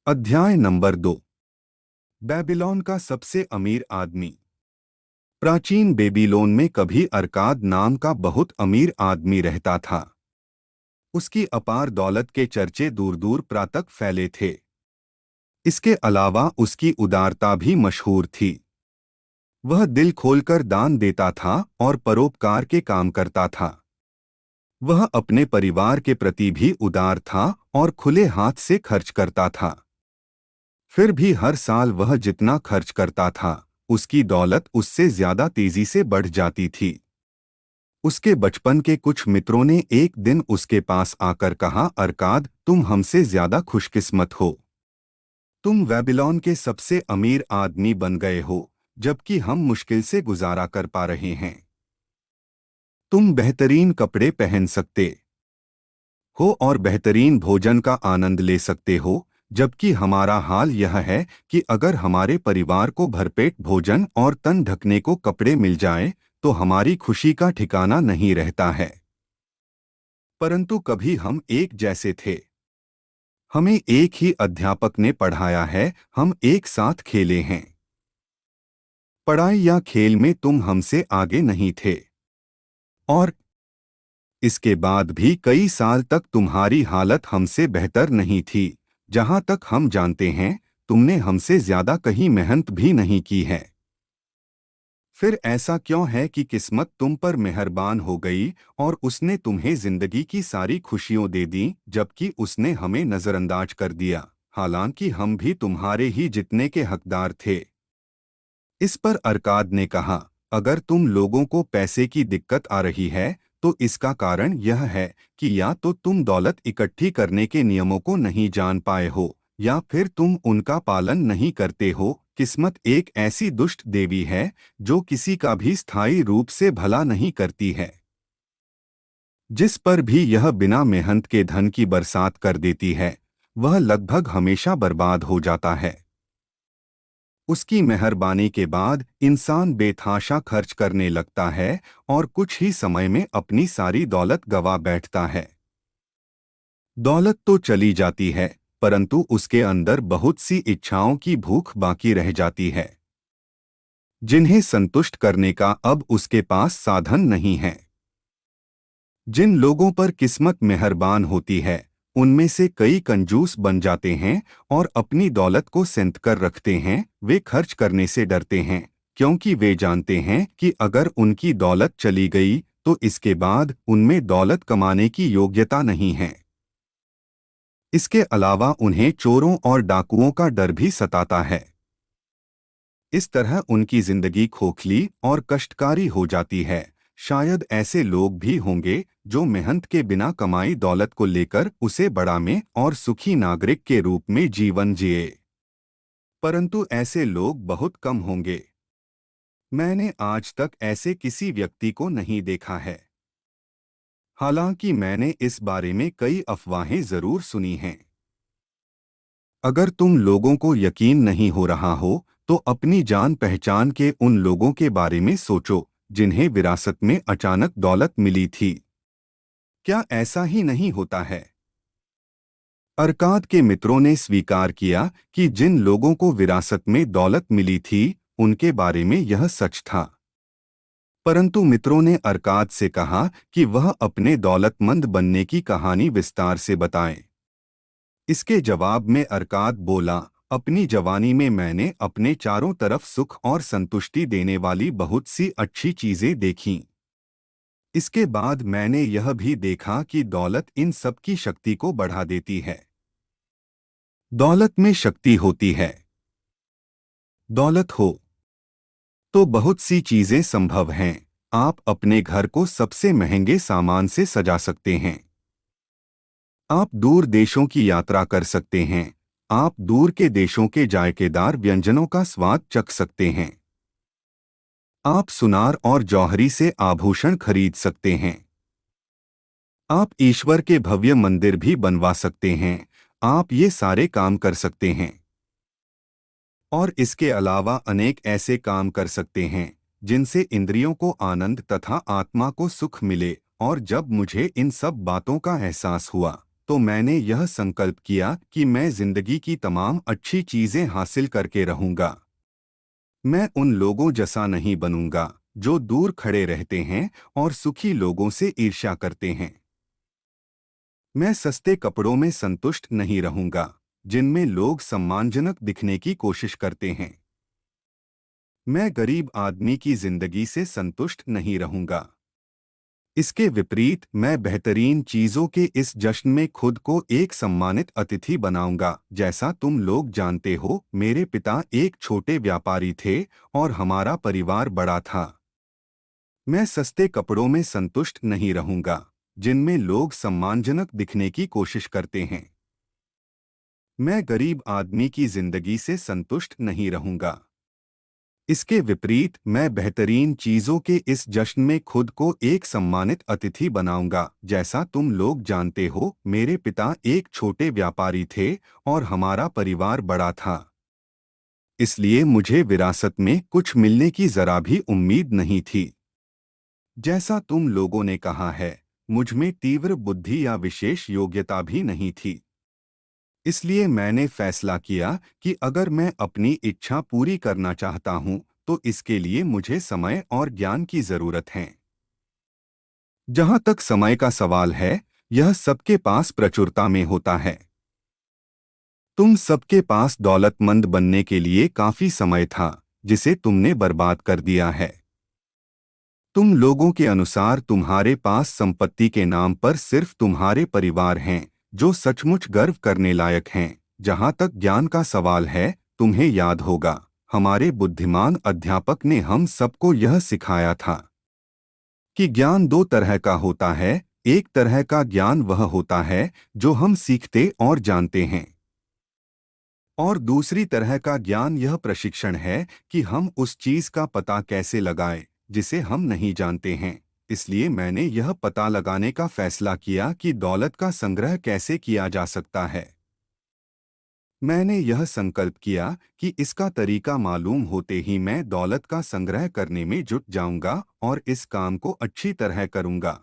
अध्याय number 2। Babylon का सबसे अमीर आदमी। प्राचीन बेबीलोन में कभी अरकाद नाम का बहुत अमीर आदमी रहता था। उसकी अपार दौलत के चर्चे दूर दूर तक फैले थे। इसके अलावा उसकी उदारता भी मशहूर थी। वह दिल खोलकर दान देता था और परोपकार के काम करता था। वह अपने परिवार के प्रति भी उदार था और खुले हाथ से खर्च करता था। फिर भी हर साल वह जितना खर्च करता था, उसकी दौलत उससे ज्यादा तेजी से बढ़ जाती थी। उसके बचपन के कुछ मित्रों ने एक दिन उसके पास आकर कहा, अरकाद, तुम हमसे ज्यादा खुशकिस्मत हो। तुम बेबीलोन के सबसे अमीर आदमी बन गए हो, जबकि हम मुश्किल से गुजारा कर पा रहे हैं। तुम बेहतरीन कपड़े पहन सकते हो और बेहतरीन भोजन का आनंद ले सकते हो, जबकि हमारा हाल यह है कि अगर हमारे परिवार को भरपेट भोजन और तन ढकने को कपड़े मिल जाएं, तो हमारी खुशी का ठिकाना नहीं रहता है। परंतु कभी हम एक जैसे थे। हमें एक ही अध्यापक ने पढ़ाया है, हम एक साथ खेले हैं। पढ़ाई या खेल में तुम हमसे आगे नहीं थे। और इसके बाद भी कई साल तक तुम्हारी हालत हमसे बेहतर नहीं थी। जहां तक हम जानते हैं, तुमने हमसे ज्यादा कहीं मेहनत भी नहीं की है। फिर ऐसा क्यों है कि किस्मत तुम पर मेहरबान हो गई और उसने तुम्हें जिंदगी की सारी खुशियों दे दी, जबकि उसने हमें नजरअंदाज कर दिया, हालांकि हम भी तुम्हारे ही जितने के हकदार थे। इस पर अरकाद ने कहा, अगर तुम लोगों को पैसे की दिक्कत आ रही है, तो इसका कारण यह है कि या तो तुम दौलत इकट्ठी करने के नियमों को नहीं जान पाए हो, या फिर तुम उनका पालन नहीं करते हो। किस्मत एक ऐसी दुष्ट देवी है जो किसी का भी स्थायी रूप से भला नहीं करती है। जिस पर भी यह बिना मेहनत के धन की बरसात कर देती है, वह लगभग हमेशा बर्बाद हो जाता है। उसकी मेहरबानी के बाद इंसान बेतहाशा खर्च करने लगता है और कुछ ही समय में अपनी सारी दौलत गंवा बैठता है। दौलत तो चली जाती है, परंतु उसके अंदर बहुत सी इच्छाओं की भूख बाकी रह जाती है, जिन्हें संतुष्ट करने का अब उसके पास साधन नहीं है। जिन लोगों पर किस्मत मेहरबान होती है, उनमें से कई कंजूस बन जाते हैं और अपनी दौलत को सेंध कर रखते हैं। वे खर्च करने से डरते हैं, क्योंकि वे जानते हैं कि अगर उनकी दौलत चली गई तो इसके बाद उनमें दौलत कमाने की योग्यता नहीं है। इसके अलावा उन्हें चोरों और डाकुओं का डर भी सताता है। इस तरह उनकी जिंदगी खोखली और कष्टकारी हो जाती है। शायद ऐसे लोग भी होंगे जो मेहनत के बिना कमाई दौलत को लेकर उसे बड़ा में और सुखी नागरिक के रूप में जीवन जिए, परंतु ऐसे लोग बहुत कम होंगे। मैंने आज तक ऐसे किसी व्यक्ति को नहीं देखा है। हालांकि मैंने इस बारे में कई अफवाहें जरूर सुनी हैं। अगर तुम लोगों को यकीन नहीं हो रहा हो, तो अपनी जान पहचान के उन लोगों के बारे में सोचो जिन्हें विरासत में अचानक दौलत मिली थी। क्या ऐसा ही नहीं होता है? अरकाद के मित्रों ने स्वीकार किया कि जिन लोगों को विरासत में दौलत मिली थी, उनके बारे में यह सच था। परंतु मित्रों ने अरकाद से कहा कि वह अपने दौलतमंद बनने की कहानी विस्तार से बताएं। इसके जवाब में अरकाद बोला, अपनी जवानी में मैंने अपने चारों तरफ सुख और संतुष्टि देने वाली बहुत सी अच्छी चीजें देखीं। इसके बाद मैंने यह भी देखा कि दौलत इन सब की शक्ति को बढ़ा देती है। दौलत में शक्ति होती है। दौलत हो तो बहुत सी चीजें संभव हैं। आप अपने घर को सबसे महंगे सामान से सजा सकते हैं। आप दूर देशों की यात्रा कर सकते हैं। आप दूर के देशों के जायकेदार व्यंजनों का स्वाद चख सकते हैं। आप सुनार और जौहरी से आभूषण खरीद सकते हैं। आप ईश्वर के भव्य मंदिर भी बनवा सकते हैं। आप ये सारे काम कर सकते हैं। और इसके अलावा अनेक ऐसे काम कर सकते हैं जिनसे इंद्रियों को आनंद तथा आत्मा को सुख मिले। और जब मुझे इन सब बातों का एहसास हुआ, तो मैंने यह संकल्प किया कि मैं जिंदगी की तमाम अच्छी चीजें हासिल करके रहूंगा। मैं उन लोगों जैसा नहीं बनूंगा जो दूर खड़े रहते हैं और सुखी लोगों से ईर्ष्या करते हैं। मैं सस्ते कपड़ों में संतुष्ट नहीं रहूंगा जिनमें लोग सम्मानजनक दिखने की कोशिश करते हैं। मैं गरीब आदमी की जिंदगी से संतुष्ट नहीं रहूंगा। इसके विपरीत मैं बेहतरीन चीजों के इस जश्न में खुद को एक सम्मानित अतिथि बनाऊंगा। जैसा तुम लोग जानते हो, मेरे पिता एक छोटे व्यापारी थे और हमारा परिवार बड़ा था। मैं सस्ते कपड़ों में संतुष्ट नहीं रहूंगा जिनमें लोग सम्मानजनक दिखने की कोशिश करते हैं। मैं गरीब आदमी की जिंदगी से संतुष्ट नहीं रहूंगा। इसके विपरीत मैं बेहतरीन चीजों के इस जश्न में खुद को एक सम्मानित अतिथि बनाऊंगा। जैसा तुम लोग जानते हो, मेरे पिता एक छोटे व्यापारी थे और हमारा परिवार बड़ा था। इसलिए मुझे विरासत में कुछ मिलने की जरा भी उम्मीद नहीं थी। जैसा तुम लोगों ने कहा है, मुझ में तीव्र बुद्धि या विशेष योग्यता भी नहीं थी। इसलिए मैंने फैसला किया कि अगर मैं अपनी इच्छा पूरी करना चाहता हूं, तो इसके लिए मुझे समय और ज्ञान की जरूरत है। जहां तक समय का सवाल है, यह सबके पास प्रचुरता में होता है। तुम सबके पास दौलतमंद बनने के लिए काफी समय था, जिसे तुमने बर्बाद कर दिया है। तुम लोगों के अनुसार तुम्हारे पास संपत्ति के नाम पर सिर्फ तुम्हारे परिवार हैं, जो सचमुच गर्व करने लायक हैं। जहां तक ज्ञान का सवाल है, तुम्हें याद होगा, हमारे बुद्धिमान अध्यापक ने हम सबको यह सिखाया था कि ज्ञान दो तरह का होता है। एक तरह का ज्ञान वह होता है जो हम सीखते और जानते हैं, और दूसरी तरह का ज्ञान यह प्रशिक्षण है कि हम उस चीज का पता कैसे लगाएं जिसे हम नहीं जानते हैं। इसलिए मैंने यह पता लगाने का फैसला किया कि दौलत का संग्रह कैसे किया जा सकता है। मैंने यह संकल्प किया कि इसका तरीका मालूम होते ही मैं दौलत का संग्रह करने में जुट जाऊंगा और इस काम को अच्छी तरह करूंगा।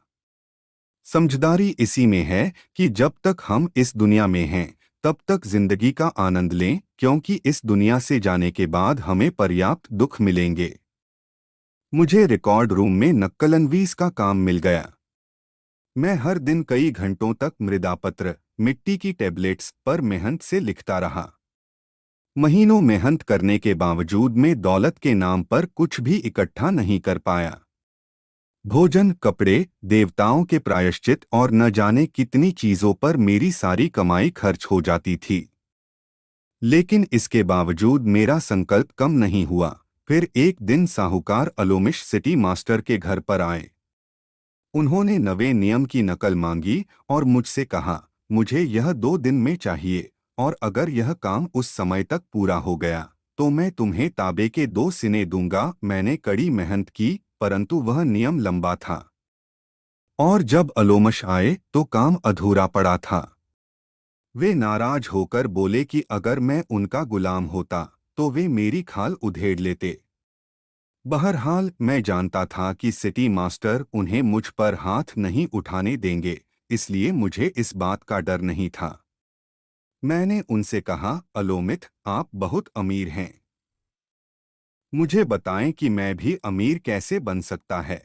समझदारी इसी में है कि जब तक हम इस दुनिया में हैं, तब तक जिंदगी का आनंद लें, क्योंकि इस दुनिया से जाने के बाद हमें पर्याप्त दुख मिलेंगे। मुझे रिकॉर्ड रूम में नक्कलनवीस का काम मिल गया। मैं हर दिन कई घंटों तक मृदापत्र, मिट्टी की टैबलेट्स पर मेहनत से लिखता रहा। महीनों मेहनत करने के बावजूद मैं दौलत के नाम पर कुछ भी इकट्ठा नहीं कर पाया। भोजन, कपड़े, देवताओं के प्रायश्चित और न जाने कितनी चीजों पर मेरी सारी कमाई खर्च हो जाती थी। लेकिन इसके बावजूद मेरा संकल्प कम नहीं हुआ। फिर एक दिन साहूकार अलोमिश सिटी मास्टर के घर पर आए। उन्होंने नवे नियम की नकल मांगी और मुझसे कहा, मुझे यह 2 दिन में चाहिए, और अगर यह काम उस समय तक पूरा हो गया तो मैं तुम्हें तांबे के 2 सिने दूंगा। मैंने कड़ी मेहनत की, परंतु वह नियम लंबा था, और जब अलोमश आए तो काम अधूरा पड़ा था। वे नाराज होकर बोले कि अगर मैं उनका गुलाम होता तो वे मेरी खाल उधेड़ लेते। बहरहाल मैं जानता था कि सिटी मास्टर उन्हें मुझ पर हाथ नहीं उठाने देंगे, इसलिए मुझे इस बात का डर नहीं था। मैंने उनसे कहा, अलोमित, आप बहुत अमीर हैं। मुझे बताएं कि मैं भी अमीर कैसे बन सकता है।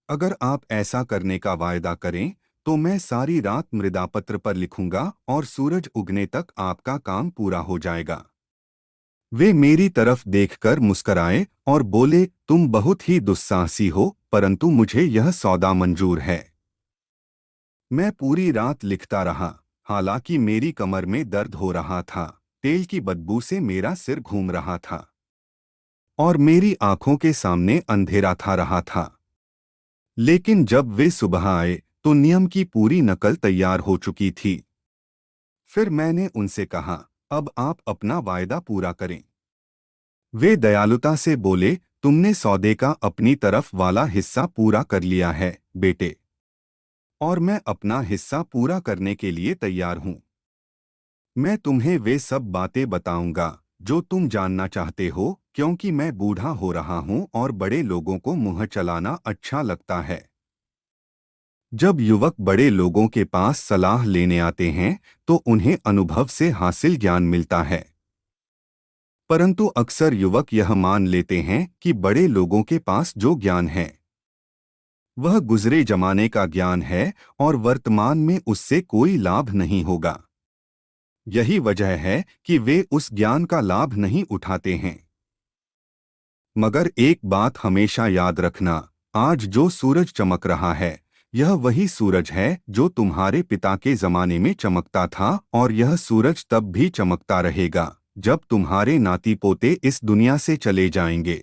अगर आप ऐसा करने का वायदा करें तो मैं सारी रात मृदापत्र पर लिखूंगा और सूरज उगने तक आपका काम पूरा हो जाएगा। वे मेरी तरफ देखकर मुस्कराए और बोले, तुम बहुत ही दुस्साहसी हो, परंतु मुझे यह सौदा मंजूर है। मैं पूरी रात लिखता रहा, हालांकि मेरी कमर में दर्द हो रहा था, तेल की बदबू से मेरा सिर घूम रहा था और मेरी आंखों के सामने अंधेरा था रहा था। लेकिन जब वे सुबह आए तो नियम की पूरी नकल तैयार हो चुकी थी। फिर मैंने उनसे कहा, अब आप अपना वायदा पूरा करें। वे दयालुता से बोले, तुमने सौदे का अपनी तरफ वाला हिस्सा पूरा कर लिया है, बेटे, और मैं अपना हिस्सा पूरा करने के लिए तैयार हूं। मैं तुम्हें वे सब बातें बताऊंगा जो तुम जानना चाहते हो, क्योंकि मैं बूढ़ा हो रहा हूं और बड़े लोगों को मुंह चलाना अच्छा लगता है। जब युवक बड़े लोगों के पास सलाह लेने आते हैं तो उन्हें अनुभव से हासिल ज्ञान मिलता है, परंतु अक्सर युवक यह मान लेते हैं कि बड़े लोगों के पास जो ज्ञान है वह गुजरे जमाने का ज्ञान है और वर्तमान में उससे कोई लाभ नहीं होगा। यही वजह है कि वे उस ज्ञान का लाभ नहीं उठाते हैं। मगर एक बात हमेशा याद रखना, आज जो सूरज चमक रहा है यह वही सूरज है जो तुम्हारे पिता के जमाने में चमकता था, और यह सूरज तब भी चमकता रहेगा जब तुम्हारे नाती पोते इस दुनिया से चले जाएंगे।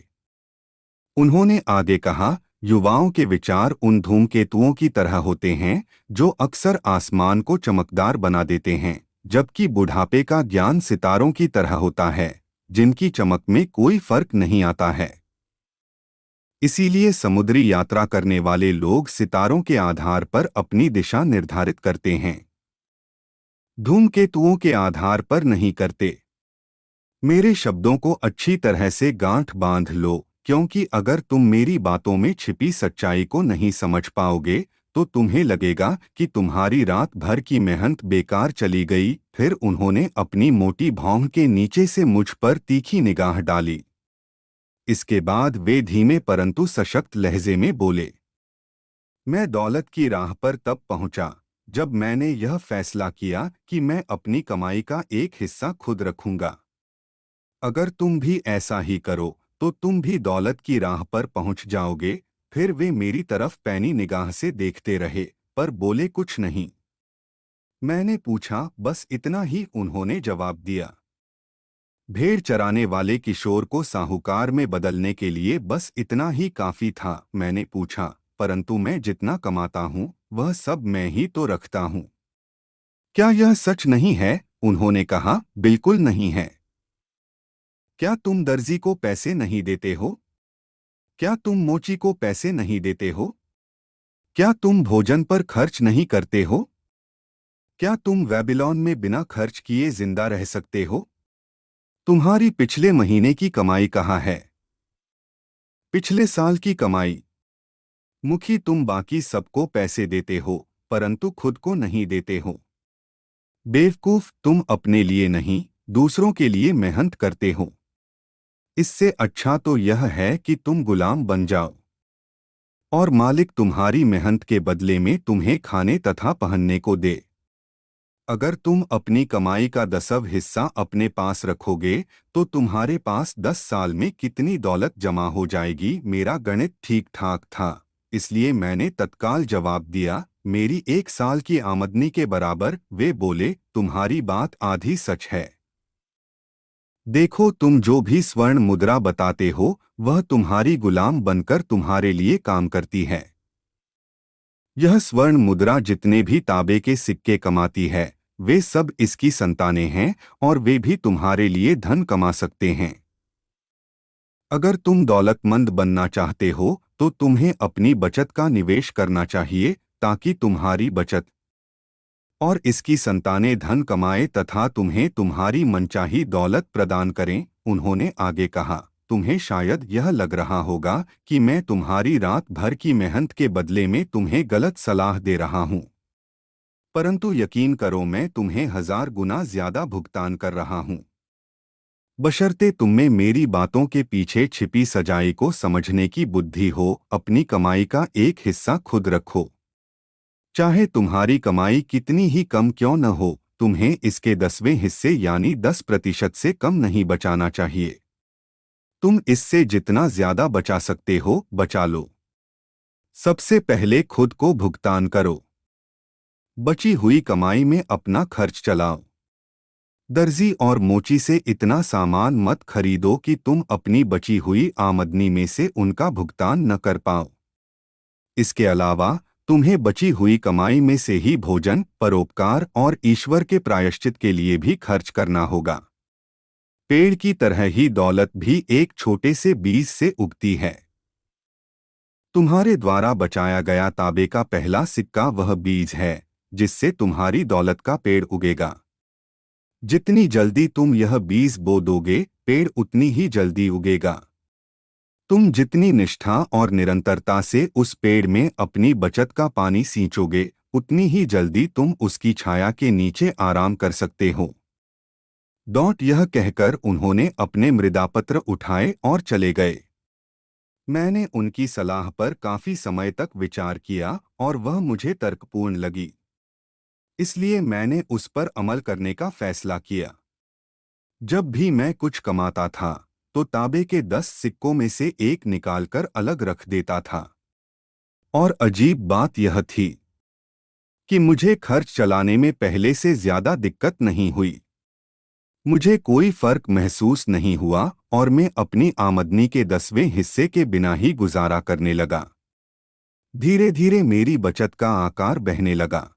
उन्होंने आगे कहा, युवाओं के विचार उन धूमकेतुओं की तरह होते हैं जो अक्सर आसमान को चमकदार बना देते हैं, जबकि बुढ़ापे का ज्ञान सितारों की तरह होता है जिनकी चमक में कोई फर्क नहीं आता है। इसीलिए समुद्री यात्रा करने वाले लोग सितारों के आधार पर अपनी दिशा निर्धारित करते हैं, धूमकेतुओं के आधार पर नहीं करते। मेरे शब्दों को अच्छी तरह से गांठ बांध लो, क्योंकि अगर तुम मेरी बातों में छिपी सच्चाई को नहीं समझ पाओगे तो तुम्हें लगेगा कि तुम्हारी रात भर की मेहनत बेकार चली गई। फिर उन्होंने अपनी मोटी भौं के नीचे से मुझ पर तीखी निगाह डाली। इसके बाद वे धीमे परंतु सशक्त लहजे में बोले, मैं दौलत की राह पर तब पहुंचा जब मैंने यह फैसला किया कि मैं अपनी कमाई का एक हिस्सा खुद रखूंगा। अगर तुम भी ऐसा ही करो तो तुम भी दौलत की राह पर पहुंच जाओगे। फिर वे मेरी तरफ पैनी निगाह से देखते रहे पर बोले कुछ नहीं। मैंने पूछा, बस इतना ही? उन्होंने जवाब दिया, भेड़ चराने वाले किशोर को साहूकार में बदलने के लिए बस इतना ही काफी था। मैंने पूछा, परंतु मैं जितना कमाता हूँ वह सब मैं ही तो रखता हूँ, क्या यह सच नहीं है? उन्होंने कहा, बिल्कुल नहीं है। क्या तुम दर्जी को पैसे नहीं देते हो? क्या तुम मोची को पैसे नहीं देते हो? क्या तुम भोजन पर खर्च नहीं करते हो? क्या तुम बेबीलोन में बिना खर्च किए जिंदा रह सकते हो? तुम्हारी पिछले महीने की कमाई कहाँ है? पिछले साल की कमाई? मुखी, तुम बाकी सबको पैसे देते हो परंतु खुद को नहीं देते हो। बेवकूफ, तुम अपने लिए नहीं दूसरों के लिए मेहनत करते हो। इससे अच्छा तो यह है कि तुम गुलाम बन जाओ और मालिक तुम्हारी मेहनत के बदले में तुम्हें खाने तथा पहनने को दे। अगर तुम अपनी कमाई का 10वां हिस्सा अपने पास रखोगे तो तुम्हारे पास 10 साल में कितनी दौलत जमा हो जाएगी? मेरा गणित ठीक ठाक था, इसलिए मैंने तत्काल जवाब दिया, मेरी 1 साल की आमदनी के बराबर। वे बोले, तुम्हारी बात आधी सच है। देखो, तुम जो भी स्वर्ण मुद्रा बताते हो वह तुम्हारी गुलाम बनकर तुम्हारे लिए काम करती है। यह स्वर्ण मुद्रा जितने भी तांबे के सिक्के कमाती है वे सब इसकी संतानें हैं और वे भी तुम्हारे लिए धन कमा सकते हैं। अगर तुम दौलतमंद बनना चाहते हो तो तुम्हें अपनी बचत का निवेश करना चाहिए ताकि तुम्हारी बचत और इसकी संतानें धन कमाए तथा तुम्हें तुम्हारी मनचाही दौलत प्रदान करें। उन्होंने आगे कहा, तुम्हें शायद यह लग रहा होगा कि मैं तुम्हारी रात भर की मेहनत के बदले में तुम्हें गलत सलाह दे रहा हूँ, परंतु यकीन करो मैं तुम्हें 1000 गुना ज्यादा भुगतान कर रहा हूँ, बशर्ते तुममें मेरी बातों के पीछे छिपी सच्चाई को समझने की बुद्धि हो। अपनी कमाई का एक हिस्सा खुद रखो, चाहे तुम्हारी कमाई कितनी ही कम क्यों न हो, तुम्हें इसके 10वें हिस्से यानी 10% से कम नहीं बचाना चाहिए। तुम इससे जितना ज्यादा बचा सकते हो बचा लो। सबसे पहले खुद को भुगतान करो। बची हुई कमाई में अपना खर्च चलाओ। दर्जी और मोची से इतना सामान मत खरीदो कि तुम अपनी बची हुई आमदनी में से उनका भुगतान न कर पाओ। इसके अलावा तुम्हें बची हुई कमाई में से ही भोजन, परोपकार और ईश्वर के प्रायश्चित के लिए भी खर्च करना होगा। पेड़ की तरह ही दौलत भी एक छोटे से बीज से उगती है। तुम्हारे द्वारा बचाया गया तांबे का पहला सिक्का वह बीज है जिससे तुम्हारी दौलत का पेड़ उगेगा। जितनी जल्दी तुम यह बीज बो दोगे पेड़ उतनी ही जल्दी उगेगा। तुम जितनी निष्ठा और निरंतरता से उस पेड़ में अपनी बचत का पानी सींचोगे, उतनी ही जल्दी तुम उसकी छाया के नीचे आराम कर सकते हो। यह कहकर उन्होंने अपने मृदापत्र उठाए और चले गए। मैंने उनकी सलाह पर काफी समय तक विचार किया और वह मुझे तर्कपूर्ण लगी। इसलिए मैंने उस पर अमल करने का फैसला किया। जब भी मैं कुछ कमाता था तो तांबे के 10 सिक्कों में से एक निकालकर अलग रख देता था। और अजीब बात यह थी कि मुझे खर्च चलाने में पहले से ज्यादा दिक्कत नहीं हुई। मुझे कोई फर्क महसूस नहीं हुआ और मैं अपनी आमदनी के 10वें हिस्से के बिना ही गुजारा करने लगा। धीरे धीरे मेरी बचत का आकार बढ़ने लगा।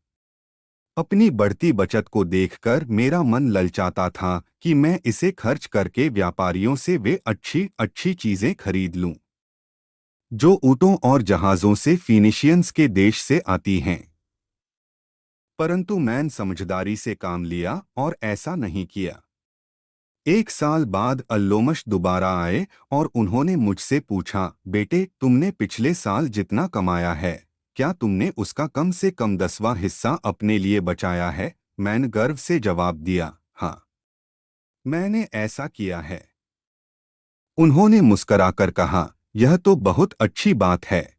अपनी बढ़ती बचत को देखकर मेरा मन ललचाता था कि मैं इसे खर्च करके व्यापारियों से वे अच्छी अच्छी चीजें खरीद लूं, जो ऊँटों और जहाजों से फीनिशियंस के देश से आती हैं। परंतु मैंने समझदारी से काम लिया और ऐसा नहीं किया। 1 साल बाद अल्लोमश दोबारा आए और उन्होंने मुझसे पूछा, बेटे, तुमने पिछले साल जितना कमाया है, क्या तुमने उसका कम से कम 10वां हिस्सा अपने लिए बचाया है? मैंने गर्व से जवाब दिया, हाँ, मैंने ऐसा किया है। उन्होंने मुस्कराकर कहा, यह तो बहुत अच्छी बात है।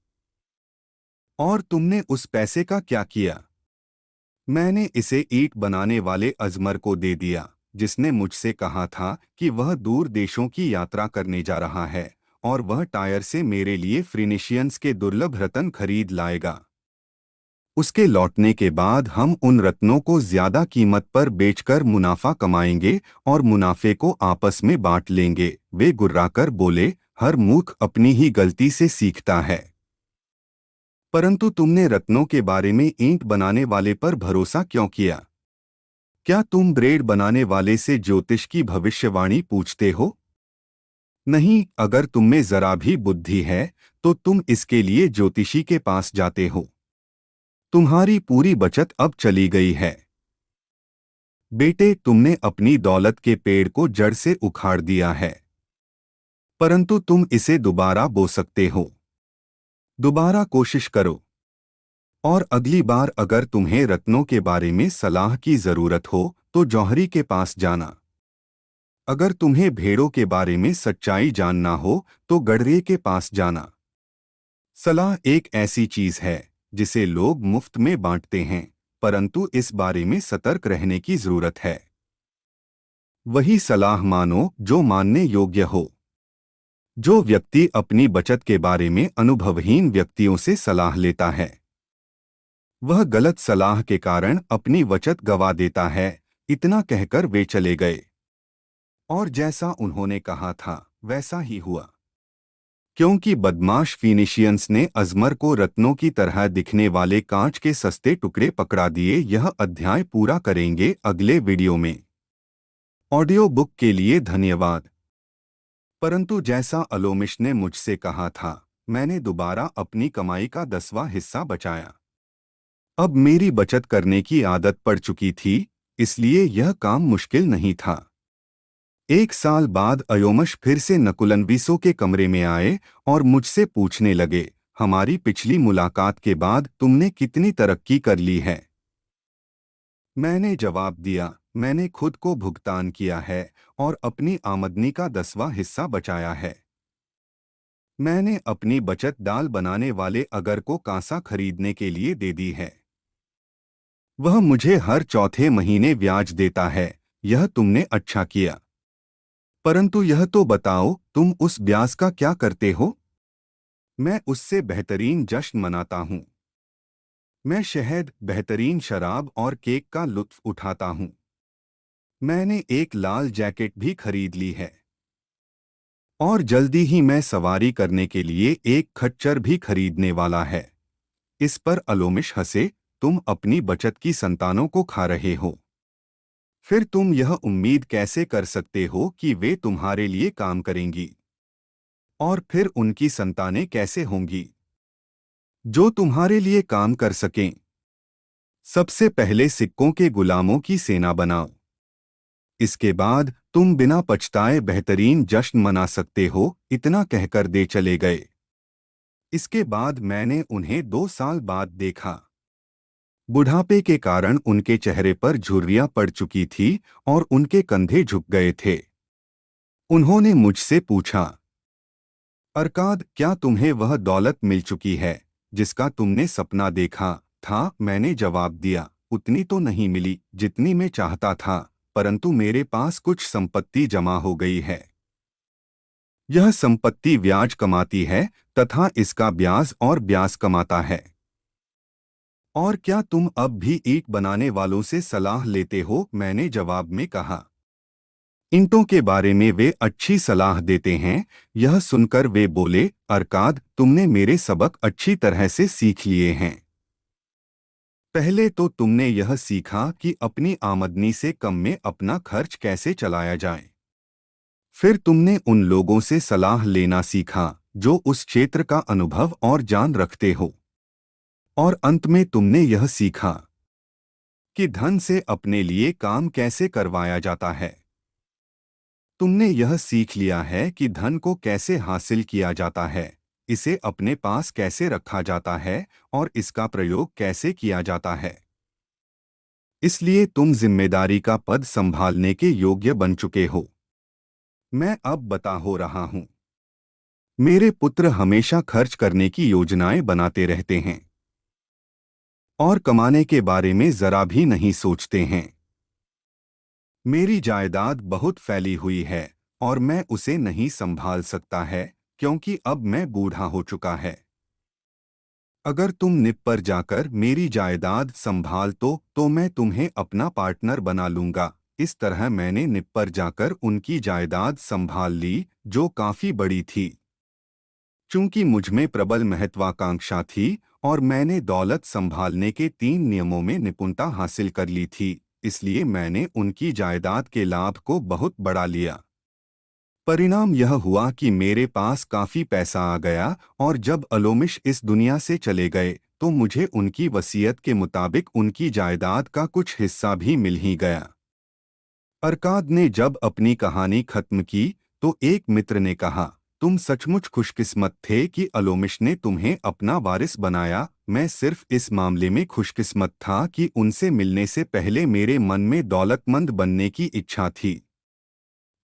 और तुमने उस पैसे का क्या किया? मैंने इसे ईंट बनाने वाले अजमर को दे दिया, जिसने मुझसे कहा था कि वह दूर देशों की यात्रा करने जा रहा है और वह टायर से मेरे लिए फ्रीनिशियंस के दुर्लभ रत्न खरीद लाएगा। उसके लौटने के बाद हम उन रत्नों को ज्यादा कीमत पर बेचकर मुनाफा कमाएंगे और मुनाफे को आपस में बांट लेंगे। वे गुर्राकर बोले, हर मूर्ख अपनी ही गलती से सीखता है। परंतु तुमने रत्नों के बारे में ईंट बनाने वाले पर भरोसा क्यों किया? क्या तुम ब्रेड बनाने वाले से ज्योतिष की भविष्यवाणी पूछते हो? नहीं, अगर तुममें जरा भी बुद्धि है तो तुम इसके लिए ज्योतिषी के पास जाते हो। तुम्हारी पूरी बचत अब चली गई है। बेटे, तुमने अपनी दौलत के पेड़ को जड़ से उखाड़ दिया है, परंतु तुम इसे दोबारा बो सकते हो। दोबारा कोशिश करो। और अगली बार अगर तुम्हें रत्नों के बारे में सलाह की जरूरत हो तो जौहरी के पास जाना। अगर तुम्हें भेड़ों के बारे में सच्चाई जानना हो तो गडरे के पास जाना। सलाह एक ऐसी चीज है जिसे लोग मुफ्त में बांटते हैं, परंतु इस बारे में सतर्क रहने की जरूरत है। वही सलाह मानो जो मानने योग्य हो। जो व्यक्ति अपनी बचत के बारे में अनुभवहीन व्यक्तियों से सलाह लेता है, वह गलत सलाह के कारण अपनी बचत गंवा देता है। इतना कहकर वे चले गए। और जैसा उन्होंने कहा था वैसा ही हुआ। क्योंकि बदमाश फीनिशियंस ने अजमर को रत्नों की तरह दिखने वाले कांच के सस्ते टुकड़े पकड़ा दिए। यह अध्याय पूरा करेंगे अगले वीडियो में। ऑडियो बुक के लिए धन्यवाद। परंतु जैसा अलोमिश ने मुझसे कहा था, मैंने दोबारा अपनी कमाई का 10वां हिस्सा बचाया। अब मेरी बचत करने की आदत पड़ चुकी थी, इसलिए यह काम मुश्किल नहीं था। 1 साल बाद अयोमश फिर से नकुलनवीसों के कमरे में आए और मुझसे पूछने लगे, हमारी पिछली मुलाकात के बाद तुमने कितनी तरक्की कर ली है? मैंने जवाब दिया, मैंने खुद को भुगतान किया है और अपनी आमदनी का 10वां हिस्सा बचाया है। मैंने अपनी बचत दाल बनाने वाले अगर को कांसा खरीदने के लिए दे दी है। वह मुझे हर चौथे महीने ब्याज देता है। यह तुमने अच्छा किया। परंतु यह तो बताओ, तुम उस ब्याज का क्या करते हो? मैं उससे बेहतरीन जश्न मनाता हूँ। मैं शहद, बेहतरीन शराब और केक का लुत्फ उठाता हूँ। मैंने एक लाल जैकेट भी खरीद ली है। और जल्दी ही मैं सवारी करने के लिए एक खच्चर भी खरीदने वाला है। इस पर अलोमिश हंसे, तुम अपनी बचत की संतानों को खा रहे हो। फिर तुम यह उम्मीद कैसे कर सकते हो कि वे तुम्हारे लिए काम करेंगी? और फिर उनकी संतानें कैसे होंगी जो तुम्हारे लिए काम कर सकें? सबसे पहले सिक्कों के गुलामों की सेना बनाओ। इसके बाद तुम बिना पछताए बेहतरीन जश्न मना सकते हो, इतना कहकर दे चले गए। इसके बाद मैंने उन्हें 2 साल बाद देखा। बुढ़ापे के कारण उनके चेहरे पर झुर्रियां पड़ चुकी थी और उनके कंधे झुक गए थे। उन्होंने मुझसे पूछा, अरकाद, क्या तुम्हें वह दौलत मिल चुकी है जिसका तुमने सपना देखा था? मैंने जवाब दिया, उतनी तो नहीं मिली जितनी मैं चाहता था, परंतु मेरे पास कुछ संपत्ति जमा हो गई है। यह संपत्ति ब्याज कमाती है तथा इसका ब्याज और ब्याज कमाता है। और क्या तुम अब भी ईंट बनाने वालों से सलाह लेते हो? मैंने जवाब में कहा, ईंटों के बारे में वे अच्छी सलाह देते हैं। यह सुनकर वे बोले, अरकाद, तुमने मेरे सबक अच्छी तरह से सीख लिए हैं। पहले तो तुमने यह सीखा कि अपनी आमदनी से कम में अपना खर्च कैसे चलाया जाए। फिर तुमने उन लोगों से सलाह लेना सीखा जो उस क्षेत्र का अनुभव और जान रखते हो। और अंत में तुमने यह सीखा कि धन से अपने लिए काम कैसे करवाया जाता है। तुमने यह सीख लिया है कि धन को कैसे हासिल किया जाता है, इसे अपने पास कैसे रखा जाता है और इसका प्रयोग कैसे किया जाता है। इसलिए तुम जिम्मेदारी का पद संभालने के योग्य बन चुके हो। मैं अब बता हो रहा हूं। मेरे पुत्र हमेशा खर्च करने की योजनाएं बनाते रहते हैं और कमाने के बारे में जरा भी नहीं सोचते हैं। मेरी जायदाद बहुत फैली हुई है और मैं उसे नहीं संभाल सकता है क्योंकि अब मैं बूढ़ा हो चुका है। अगर तुम निप पर जाकर मेरी जायदाद संभाल तो मैं तुम्हें अपना पार्टनर बना लूंगा। इस तरह मैंने निप पर जाकर उनकी जायदाद संभाल ली, जो काफी बड़ी थी। चूंकि मुझमें प्रबल महत्वाकांक्षा थी और मैंने दौलत संभालने के 3 नियमों में निपुणता हासिल कर ली थी, इसलिए मैंने उनकी जायदाद के लाभ को बहुत बढ़ा लिया। परिणाम यह हुआ कि मेरे पास काफी पैसा आ गया और जब अलोमिश इस दुनिया से चले गए तो मुझे उनकी वसीयत के मुताबिक उनकी जायदाद का कुछ हिस्सा भी मिल ही गया। अरकाद ने जब अपनी कहानी खत्म की तो एक मित्र ने कहा, तुम सचमुच खुशकिस्मत थे कि अलोमिश ने तुम्हें अपना वारिस बनाया। मैं सिर्फ इस मामले में खुशकिस्मत था कि उनसे मिलने से पहले मेरे मन में दौलतमंद बनने की इच्छा थी।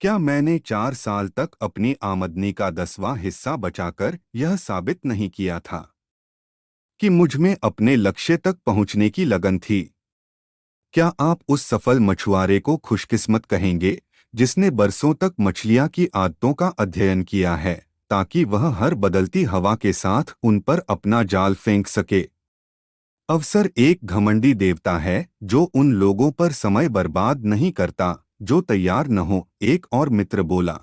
क्या मैंने 4 साल तक अपनी आमदनी का 10वां हिस्सा बचाकर यह साबित नहीं किया था कि मुझमें अपने लक्ष्य तक पहुंचने की लगन थी? क्या आप उस सफल मछुआरे को खुशकिस्मत कहेंगे जिसने बरसों तक मछलियां की आदतों का अध्ययन किया है ताकि वह हर बदलती हवा के साथ उन पर अपना जाल फेंक सके? अवसर एक घमंडी देवता है जो उन लोगों पर समय बर्बाद नहीं करता जो तैयार न हो। एक और मित्र बोला,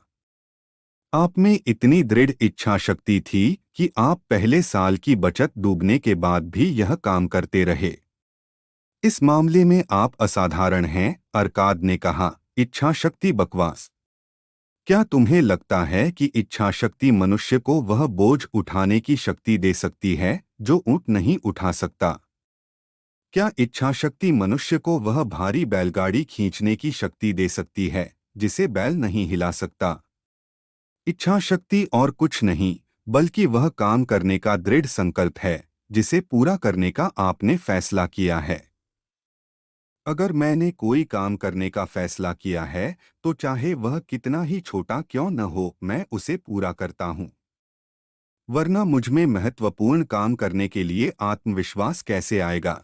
आप में इतनी दृढ़ इच्छा शक्ति थी कि आप पहले साल की बचत डूबने के बाद भी यह काम करते रहे। इस मामले में आप असाधारण हैं। अरकाद ने कहा, इच्छा शक्ति बकवास। क्या तुम्हें लगता है कि इच्छा शक्ति मनुष्य को वह बोझ उठाने की शक्ति दे सकती है जो ऊंट नहीं उठा सकता? क्या इच्छा शक्ति मनुष्य को वह भारी बैलगाड़ी खींचने की शक्ति दे सकती है जिसे बैल नहीं हिला सकता? इच्छा शक्ति और कुछ नहीं बल्कि वह काम करने का दृढ़ संकल्प है जिसे पूरा करने का आपने फैसला किया है। अगर मैंने कोई काम करने का फैसला किया है तो चाहे वह कितना ही छोटा क्यों न हो, मैं उसे पूरा करता हूँ। वरना मुझमें महत्वपूर्ण काम करने के लिए आत्मविश्वास कैसे आएगा?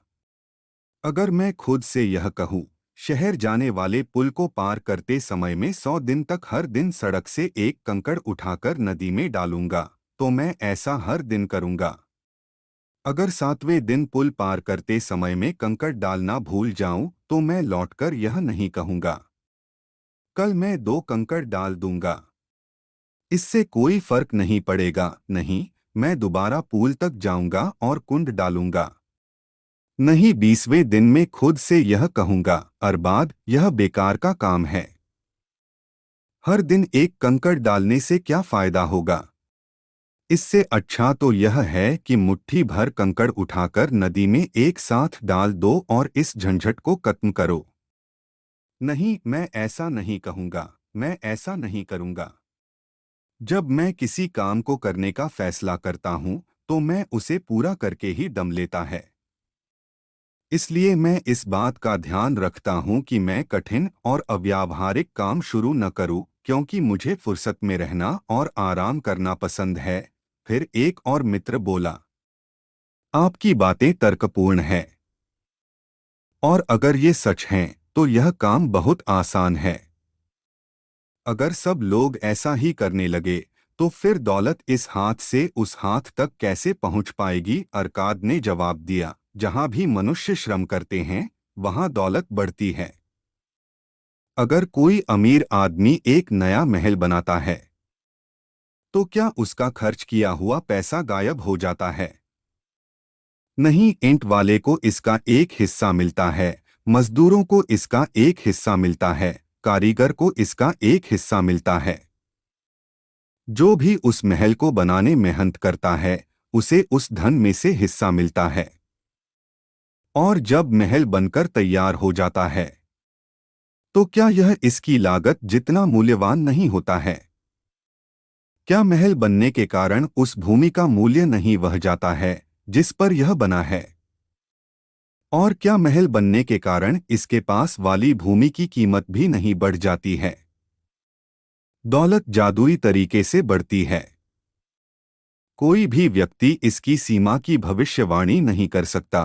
अगर मैं खुद से यह कहूँ, शहर जाने वाले पुल को पार करते समय में 100 दिन तक हर दिन सड़क से एक कंकड़ उठाकर नदी में डालूंगा, तो मैं ऐसा हर दिन करूंगा। अगर 7वें दिन पुल पार करते समय में कंकड़ डालना भूल जाऊं, तो मैं लौटकर यह नहीं कहूंगा, कल मैं 2 कंकड़ डाल दूंगा। इससे कोई फर्क नहीं पड़ेगा। नहीं, मैं दोबारा पुल तक जाऊंगा और कुंड डालूंगा। नहीं, 20वें दिन में खुद से यह कहूंगा, अरबाद, यह बेकार का काम है। हर दिन एक कंकड़ डालने से क्या फायदा होगा? इससे अच्छा तो यह है कि मुट्ठी भर कंकड़ उठाकर नदी में एक साथ डाल दो और इस झंझट को खत्म करो। नहीं, मैं ऐसा नहीं कहूँगा, मैं ऐसा नहीं करूँगा। जब मैं किसी काम को करने का फैसला करता हूँ, तो मैं उसे पूरा करके ही दम लेता है। इसलिए मैं इस बात का ध्यान रखता हूँ कि मैं कठिन और अव्यावहारिक काम शुरू न करूँ, क्योंकि मुझे फुर्सत में रहना और आराम करना पसंद है। फिर एक और मित्र बोला, आपकी बातें तर्कपूर्ण है, और अगर ये सच हैं, तो यह काम बहुत आसान है। अगर सब लोग ऐसा ही करने लगे, तो फिर दौलत इस हाथ से उस हाथ तक कैसे पहुंच पाएगी? अरकाद ने जवाब दिया, जहां भी मनुष्य श्रम करते हैं, वहां दौलत बढ़ती है। अगर कोई अमीर आदमी एक नया महल बनाता है, तो क्या उसका खर्च किया हुआ पैसा गायब हो जाता है? नहीं, ईंट वाले को इसका एक हिस्सा मिलता है, मजदूरों को इसका एक हिस्सा मिलता है, कारीगर को इसका एक हिस्सा मिलता है। जो भी उस महल को बनाने मेहनत करता है, उसे उस धन में से हिस्सा मिलता है। और जब महल बनकर तैयार हो जाता है, तो क्या यह इसकी लागत जितना मूल्यवान नहीं होता है? क्या महल बनने के कारण उस भूमि का मूल्य नहीं बढ़ जाता है, जिस पर यह बना है? और क्या महल बनने के कारण इसके पास वाली भूमि की कीमत भी नहीं बढ़ जाती है? दौलत जादुई तरीके से बढ़ती है। कोई भी व्यक्ति इसकी सीमा की भविष्यवाणी नहीं कर सकता।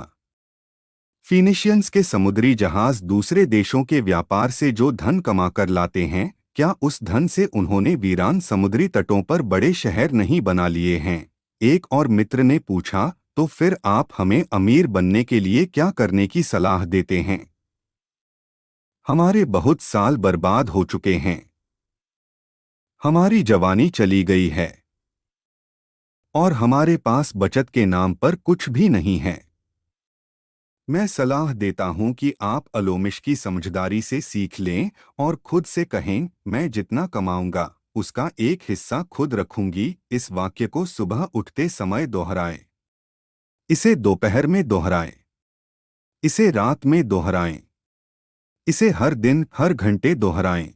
फीनिशियंस के समुद्री जहाज दूसरे देशों के व्यापार से जो धन कमाकर लाते हैं, क्या उस धन से उन्होंने वीरान समुद्री तटों पर बड़े शहर नहीं बना लिए हैं? एक और मित्र ने पूछा, तो फिर आप हमें अमीर बनने के लिए क्या करने की सलाह देते हैं? हमारे बहुत साल बर्बाद हो चुके हैं। हमारी जवानी चली गई है। और हमारे पास बचत के नाम पर कुछ भी नहीं है। मैं सलाह देता हूं कि आप अलोमिश की समझदारी से सीख लें और खुद से कहें, मैं जितना कमाऊंगा, उसका एक हिस्सा खुद रखूंगी। इस वाक्य को सुबह उठते समय दोहराएं। इसे दोपहर में दोहराएं। इसे रात में दोहराएं। इसे हर दिन हर घंटे दोहराएं।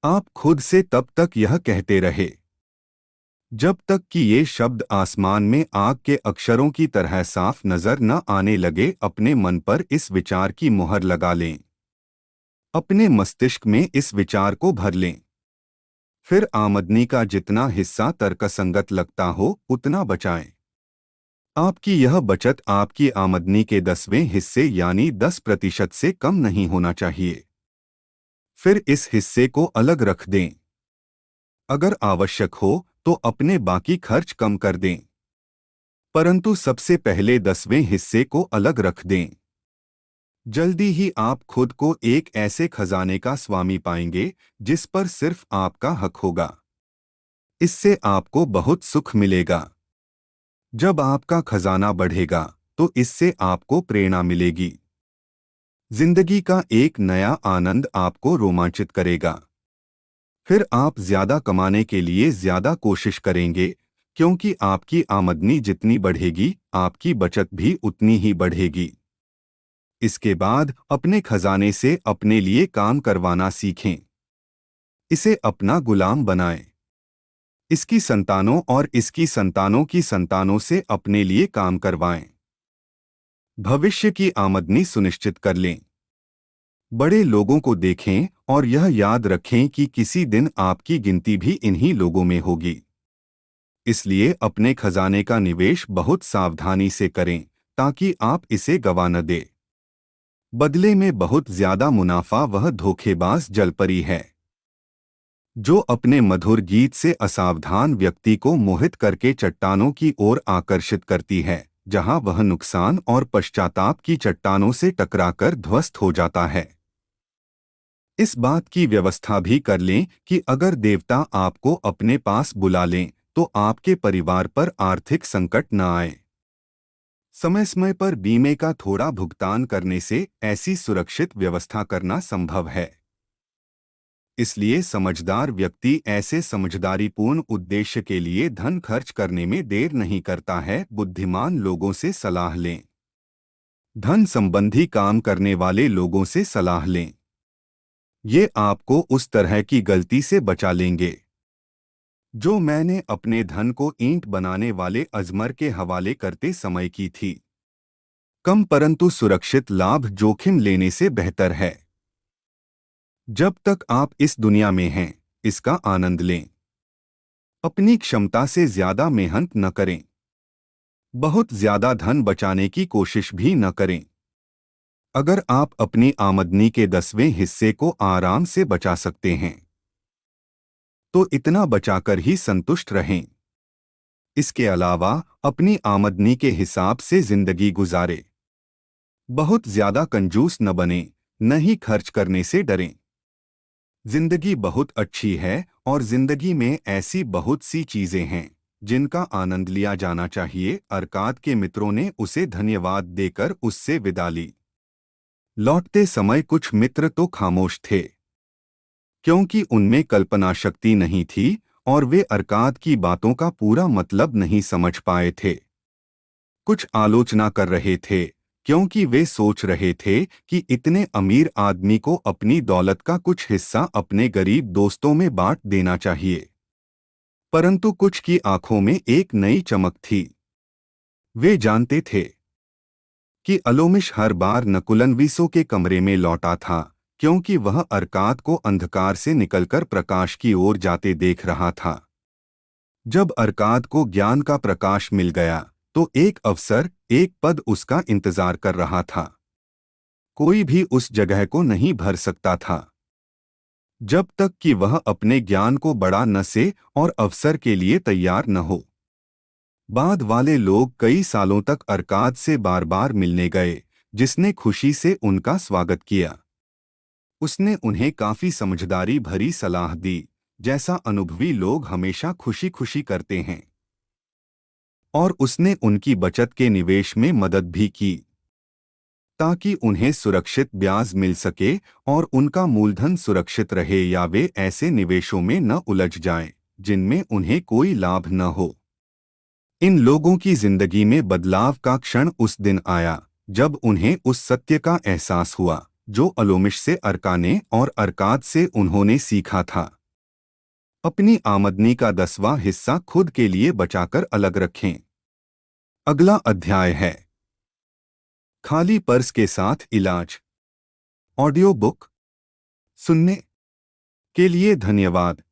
आप खुद से तब तक यह कहते रहे, जब तक कि ये शब्द आसमान में आग के अक्षरों की तरह साफ नजर न आने लगे। अपने मन पर इस विचार की मुहर लगा लें। अपने मस्तिष्क में इस विचार को भर लें। फिर आमदनी का जितना हिस्सा तर्कसंगत लगता हो, उतना बचाएं। आपकी यह बचत आपकी आमदनी के 10वें हिस्से यानी 10% से कम नहीं होना चाहिए। फिर इस हिस्से को अलग रख दें। अगर आवश्यक हो तो अपने बाकी खर्च कम कर दें, परंतु सबसे पहले 10वें हिस्से को अलग रख दें। जल्दी ही आप खुद को एक ऐसे खजाने का स्वामी पाएंगे जिस पर सिर्फ आपका हक होगा। इससे आपको बहुत सुख मिलेगा। जब आपका खजाना बढ़ेगा, तो इससे आपको प्रेरणा मिलेगी। जिंदगी का एक नया आनंद आपको रोमांचित करेगा। फिर आप ज्यादा कमाने के लिए ज्यादा कोशिश करेंगे, क्योंकि आपकी आमदनी जितनी बढ़ेगी, आपकी बचत भी उतनी ही बढ़ेगी। इसके बाद अपने खजाने से अपने लिए काम करवाना सीखें। इसे अपना गुलाम बनाएं। इसकी संतानों और इसकी संतानों की संतानों से अपने लिए काम करवाएं। भविष्य की आमदनी सुनिश्चित कर लें। बड़े लोगों को देखें और यह याद रखें कि किसी दिन आपकी गिनती भी इन्हीं लोगों में होगी। इसलिए अपने खजाने का निवेश बहुत सावधानी से करें, ताकि आप इसे गंवा न दें। बदले में बहुत ज्यादा मुनाफा वह धोखेबाज जलपरी है, जो अपने मधुर गीत से असावधान व्यक्ति को मोहित करके चट्टानों की ओर आकर्षित करती है, जहां वह नुकसान और पश्चाताप की चट्टानों से टकराकर ध्वस्त हो जाता है। इस बात की व्यवस्था भी कर लें कि अगर देवता आपको अपने पास बुला लें, तो आपके परिवार पर आर्थिक संकट न आए। समय समय पर बीमे का थोड़ा भुगतान करने से ऐसी सुरक्षित व्यवस्था करना संभव है। इसलिए समझदार व्यक्ति ऐसे समझदारीपूर्ण उद्देश्य के लिए धन खर्च करने में देर नहीं करता है। बुद्धिमान लोगों से सलाह लें। धन संबंधी काम करने वाले लोगों से सलाह लें। ये आपको उस तरह की गलती से बचा लेंगे जो मैंने अपने धन को ईंट बनाने वाले अजमर के हवाले करते समय की थी। कम परंतु सुरक्षित लाभ जोखिम लेने से बेहतर है। जब तक आप इस दुनिया में हैं, इसका आनंद लें। अपनी क्षमता से ज्यादा मेहनत न करें। बहुत ज्यादा धन बचाने की कोशिश भी न करें। अगर आप अपनी आमदनी के 10वें हिस्से को आराम से बचा सकते हैं तो इतना बचाकर ही संतुष्ट रहें। इसके अलावा अपनी आमदनी के हिसाब से जिंदगी गुजारें। बहुत ज्यादा कंजूस न बने, न ही खर्च करने से डरें। जिंदगी बहुत अच्छी है और जिंदगी में ऐसी बहुत सी चीजें हैं जिनका आनंद लिया जाना चाहिए। अरकाद के मित्रों ने उसे धन्यवाद देकर उससे विदा ली। लौटते समय कुछ मित्र तो खामोश थे, क्योंकि उनमें कल्पना शक्ति नहीं थी और वे अरकाद की बातों का पूरा मतलब नहीं समझ पाए थे। कुछ आलोचना कर रहे थे, क्योंकि वे सोच रहे थे कि इतने अमीर आदमी को अपनी दौलत का कुछ हिस्सा अपने गरीब दोस्तों में बांट देना चाहिए। परंतु कुछ की आंखों में एक नई चमक थी। वे जानते थे कि अलोमिश हर बार नकुलनवीसों के कमरे में लौटा था, क्योंकि वह अरकाद को अंधकार से निकलकर प्रकाश की ओर जाते देख रहा था। जब अरकाद को ज्ञान का प्रकाश मिल गया तो एक अवसर, एक पद उसका इंतजार कर रहा था। कोई भी उस जगह को नहीं भर सकता था जब तक कि वह अपने ज्ञान को बढ़ा न से और अवसर के लिए तैयार न हो। बाद वाले लोग कई सालों तक अरकाद से बार बार मिलने गए, जिसने खुशी से उनका स्वागत किया। उसने उन्हें काफी समझदारी भरी सलाह दी, जैसा अनुभवी लोग हमेशा खुशी खुशी करते हैं। और उसने उनकी बचत के निवेश में मदद भी की, ताकि उन्हें सुरक्षित ब्याज मिल सके और उनका मूलधन सुरक्षित रहे या वे ऐसे निवेशों में न उलझ जाएं, जिनमें उन्हें कोई लाभ न हो। इन लोगों की जिंदगी में बदलाव का क्षण उस दिन आया जब उन्हें उस सत्य का एहसास हुआ जो अलोमिश से अरकाने और अरकाद से उन्होंने सीखा था। अपनी आमदनी का 10वां हिस्सा खुद के लिए बचाकर अलग रखें। अगला अध्याय है खाली पर्स के साथ इलाज। ऑडियो बुक सुनने के लिए धन्यवाद।